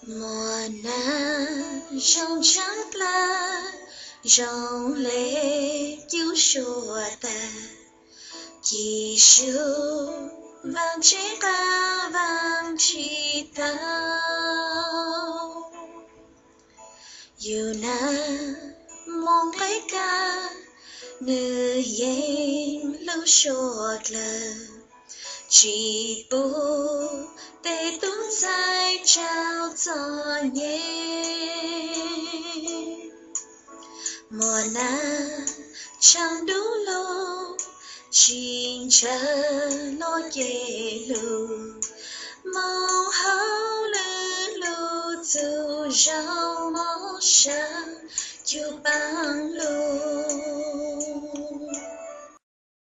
mùa nắng trong trắng lá rong lệ chiếu xua ta chỉ siêu vàng chỉ ta vàng chỉ tao yêu na mong lấy ca nữ yên lâu suốt lời chỉ bu để tuôn dài trao cho nhé mùa na chẳng đủ lâu chính chờ lo dễ lù màu hao lư lù dù rau màu sáng chưa bằng lù